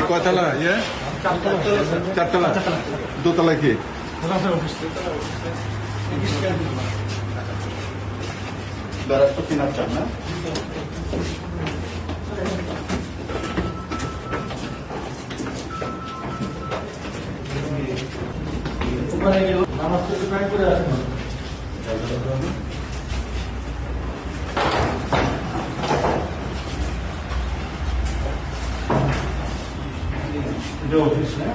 কয়তলা? চারতলা। দোতলা কি? বেড়াস তো কেনার চান না? অফিস না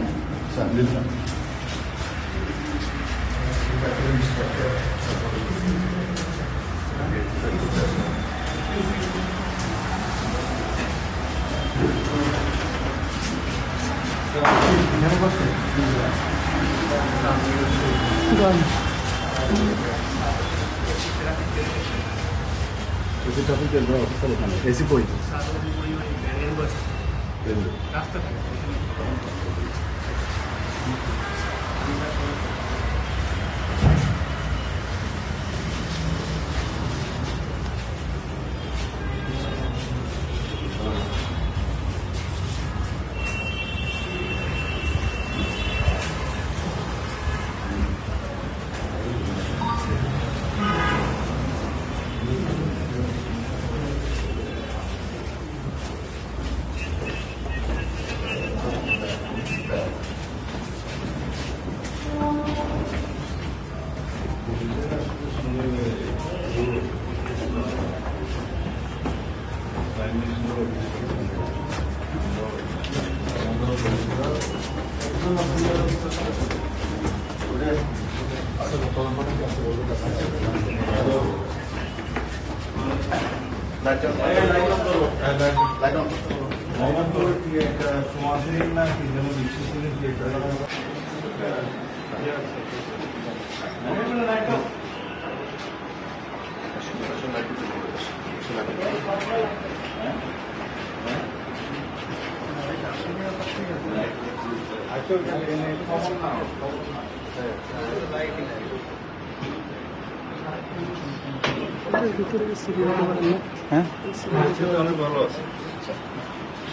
এসি বই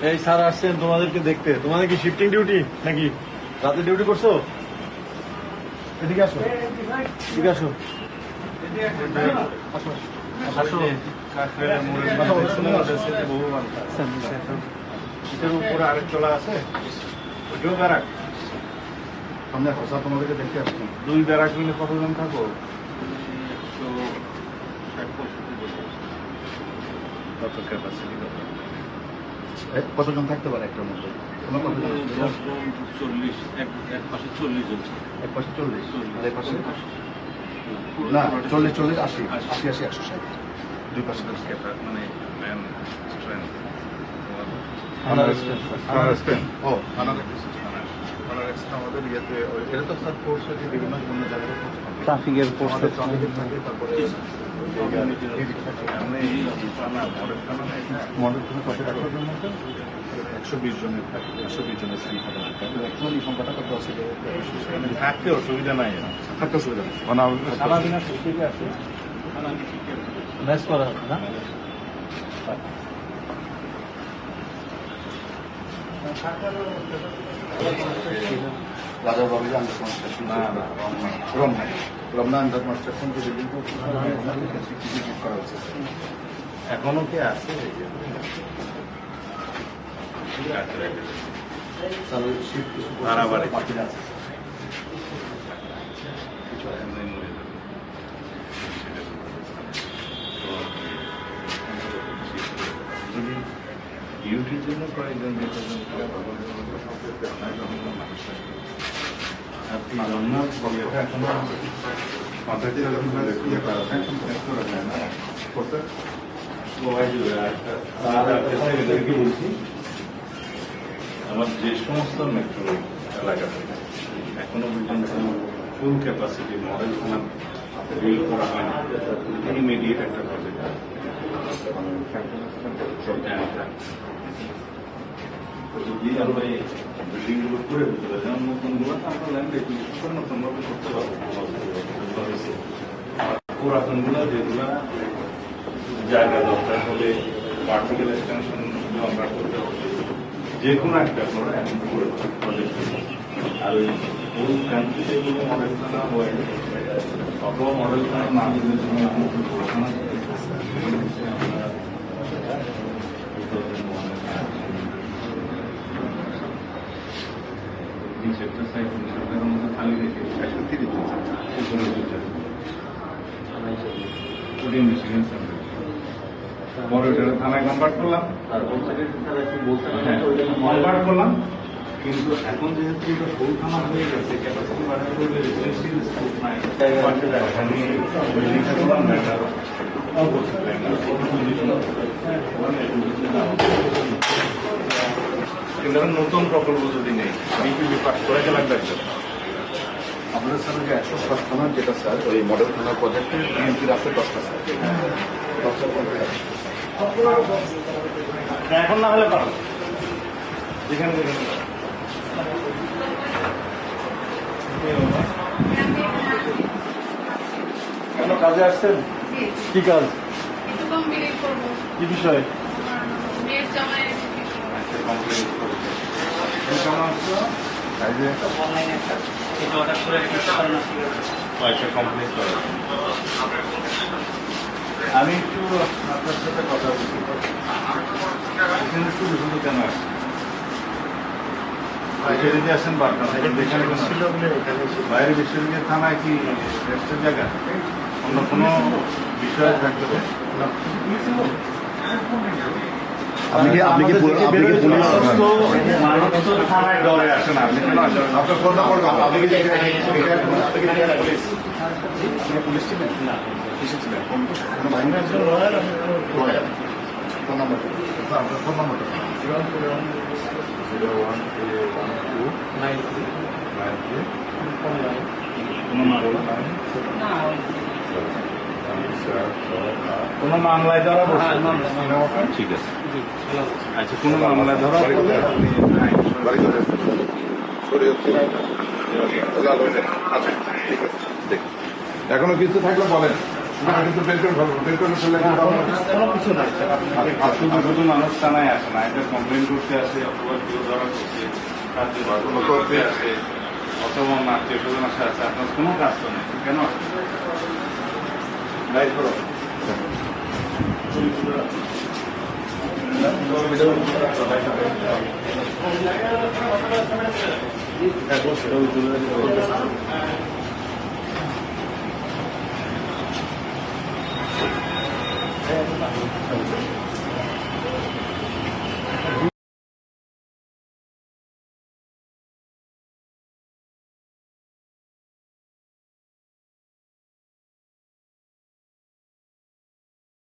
এই স্যার আসছেন তোমাদেরকে দেখতে। তোমাদের কি শিফটিং ডিউটি নাকি রাতে ডিউটি করছো? এদিকে আসো, এদিকে আসো। এটার উপরে আরেক তলা আছে, ওইটাও ব্যারাক। সামনে আসো স্যার, তোমাদেরকে দেখতে আসছেন। 2 ব্যারাক মিলে কতজন থাকো? কতজন থাকতে পারে একটার মধ্যে? 40, এক পাশে 40 জন। এক পাশে 40 আর এক পাশে না 40 40 80 80 80 160 দুই পাশে মানে ম্যান আমাদের ইয়েতে এটা তো স্যার ফোর্স বিভিন্ন জায়গায় ট্রাফিকের ফোর্স তারপরে মডেল তুমি কত টাকার জন্য 120 জনের থাকে, 120 জনের সিট হবে। অ্যাকচুয়ালি সংখ্যাটা কত আছে? থাকতে অসুবিধা নাই, থাকতে অসুবিধা নেই। সারাদিন ঠিক আছে, ম্যাচ করা হবে না। Raja Babu under construction Ramna under construction যে বিল্ডিং করা হচ্ছে এখনো কি আছে? বাড়াবাড়ি ডিউটির জন্য কয়েকজন আমার যে সমস্ত মেট্রো এলাকা থেকে এখনো পর্যন্ত ফুল ক্যাপাসিটি মডেল থানা বিল করা হয় না, ইমিডিয়েট একটা প্রজেক্ট যদি আমরা এই বিল্ডিং গুলো করে দিতে পারি, যেমন নতুন গুলো আমরা ল্যান্ড একুইজিশন করে নতুন ভাবে করতে পারবো। পুরাতন গুলো যেগুলা জায়গা দরকার হলে পার্টিকেল এক্সটেনশন আমরা করতে হবে, যে কোনো একটা করে এখন করে প্রজেক্ট। আর ওই ওই কান্ট্রি যেগুলো মডেল থানা হয় অথবা মডেল থানা না দিলে সময় আমরা সেক্টর সাইড সরকারের মধ্যে খালি রেখে 130 উপরে পরে ওটা থানায় কনভার্ট করলাম, কনভার্ট করলাম। কিন্তু এখন যেহেতু এটা ফুল থানা হয়ে গেছে, ক্যাপাসিটি বাড়ানো করলে রেসিডেন্সিয়াল স্কোপ নাই, বিল্ডিংটা করলাম না, এটা কিন্তু নতুন প্রকল্প যদি নেই বিপিবি পাস করে লাগবে। আপনাদের স্যার যে 107 থানার যেটা স্যার ওই মডেল থানার প্রজেক্টে বিএনপির আছে 10টা স্যার, 10টা কমপ্লিট আছে। এখন না হলে পারো যেখানে কেন কাজে আসছেন? কি কাজ, একটু কম বিল করবো। কি বিষয়? মেয়ের জামাই কমপ্লেন করছে অনলাইনে একটা কিছু অর্ডার করে কয়েকটা কমপ্লেন করে। আমি একটু আপনার সাথে কথা বলছি, এখানে শুধু শুধু কেন আসছেন? যদি আসেন বাড়তাম এখানে বাইরে বিশ্ববিদ্যালয় থানায় কি রেস্টের জায়গা অন্য কোনো বিষয় থাকবে? আপনি কি থানায় ডরে আসেন? আপনি কেন আসেন? আপনার ফোনটা করবেন, আপনি কি পুলিশ ছিলেন না? কিসে ছিলেন? ফোন নাম্বার আপনার ফোন নাম্বারটা 011293 কোনো মামলায় ধরা ঠিক আছে। আচ্ছা, কোনো মামলায় ধরা বাড়ি করে আচ্ছা ঠিক আছে, দেখুন এখনো কিছু থাকলে বলেন, কিন্তু বের করে ফেলবো, বের করে ফেললে কিছু নাই। শুধু শুধু মানুষ থানায় আসে না, এটা কমপ্লেন করতে আসে অথবা কেউ ধরা করছে, কাজে করতে আসে অথবা অন্য আত্মীয় স্বজন আসে। আছে আপনার কোনো কাজ তো নেই, কেন আসছে? দায়িত্ব